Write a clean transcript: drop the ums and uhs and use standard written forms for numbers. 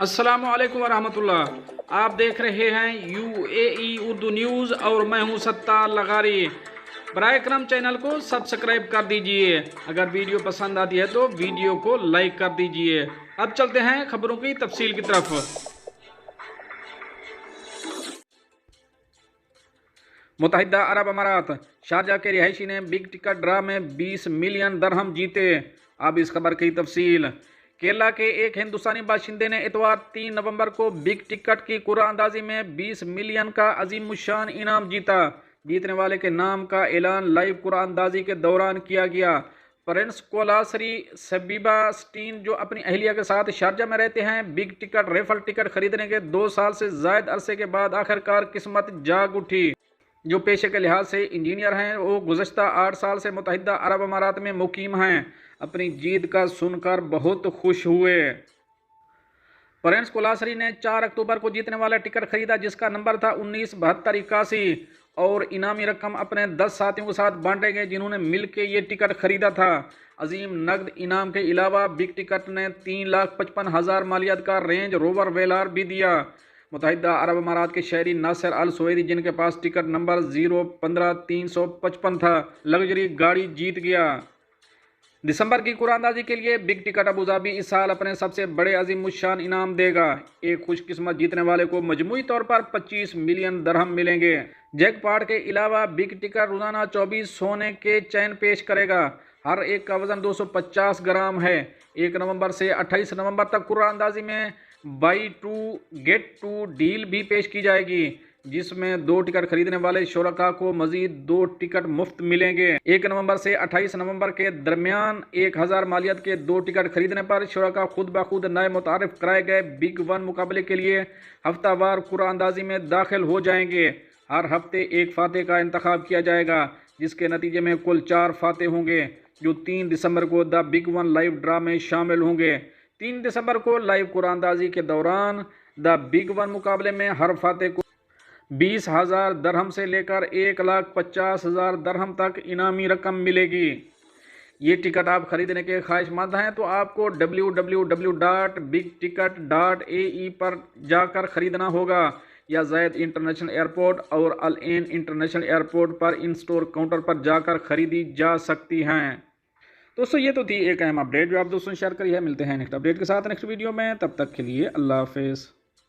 अस्सलामुअलैकुम वरहमतुल्लाह। आप देख रहे हैं यूएई उर्दू न्यूज़ और मैं हूं सत्तार लगारी। बराए करम चैनल को सब्सक्राइब कर दीजिए। अगर वीडियो पसंद आती है तो वीडियो को लाइक कर दीजिए। अब चलते हैं खबरों की तफसील की तरफ। मुत्तहिदा अरब अमारात शारजा के रिहायशी ने बिग टिकट ड्रा में 20 मिलियन दरहम जीते। अब इस खबर की तफसील। केरला के एक हिंदुस्तानी बाशिंदे ने इतवार 3 नवंबर को बिग टिकट की कुरानंदाजी में 20 मिलियन का अजीमुशान इनाम जीता। जीतने वाले के नाम का ऐलान लाइव कुरानंदाजी के दौरान किया गया। प्रिंस कोलासरी सेबीबास्टीन, जो अपनी अहलिया के साथ शारजा में रहते हैं, बिग टिकट रेफल टिकट खरीदने के 2 साल से जायद अरसे के बाद आखिरकार किस्मत जाग उठी। जो पेशे के लिहाज से इंजीनियर हैं, वो गुज़श्ता 8 साल से मुत्तहिदा अरब अमारात में मुकीम हैं। अपनी जीत का सुनकर बहुत खुश हुए। प्रिंस कोलासरी ने 4 अक्टूबर को जीतने वाला टिकट खरीदा, जिसका नंबर था 197281, और इनामी रकम अपने 10 साथियों के साथ बांटे गए जिन्होंने मिलकर ये टिकट खरीदा था। अजीम नकद इनाम के अलावा बिग टिकट ने 3,55,000 मालियत का रेंज रोवर वेलार भी दिया। मुत्तहिदा अरब अमारात के शहरी नासिर अल सुवैदी, जिनके पास टिकट नंबर 015-355 था, लग्जरी गाड़ी जीत गया। दिसंबर की कुरानंदाजी के लिए बिग टिकट अबू धाबी इस साल अपने सबसे बड़े अजीमुशान इनाम देगा। एक खुशकिस्मत जीतने वाले को मजमूई तौर पर 25 मिलियन दरहम मिलेंगे। जैकपॉट के अलावा बिग टिकट रोजाना 24 सोने के चैन पेश करेगा। हर एक का वजन 250 ग्राम है। 1 नवंबर से 28 नवंबर तक कुरानंदाजी में बाई टू गेट टू डील भी पेश की जाएगी, जिसमें 2 टिकट खरीदने वाले शुरका को मजीद 2 टिकट मुफ्त मिलेंगे। 1 नवंबर से 28 नवंबर के दरमियान 1000 मालियत के 2 टिकट खरीदने पर शुरका खुद ब खुद नए मुतारिफ कराए गए बिग वन मुकाबले के लिए हफ्तावार कुरानंदाजी में दाखिल हो जाएंगे। हर हफ्ते एक फाते का इंतखाब किया जाएगा, जिसके नतीजे में कुल 4 फाते होंगे, जो 3 दिसंबर को the big one live draw में शामिल होंगे। 3 दिसंबर को लाइव कुरानंदाजी के दौरान द बिग वन मुकाबले में हर फाते को 20,000 दरहम से लेकर 1,50,000 दरहम तक इनामी रकम मिलेगी। ये टिकट आप खरीदने के ख्वाहिशमंद हैं तो आपको www.bigticket.ae पर जाकर खरीदना होगा, या ज़ैद इंटरनेशनल एयरपोर्ट और अल एन इंटरनेशनल एयरपोर्ट पर इन स्टोर काउंटर पर जाकर खरीदी जा सकती हैं। दोस्तों, ये तो थी एक अहम अपडेट जो आप दोस्तों शेयर करी है। मिलते हैं नेक्स्ट अपडेट के साथ नेक्स्ट वीडियो में। तब तक के लिए अल्लाह हाफिज़।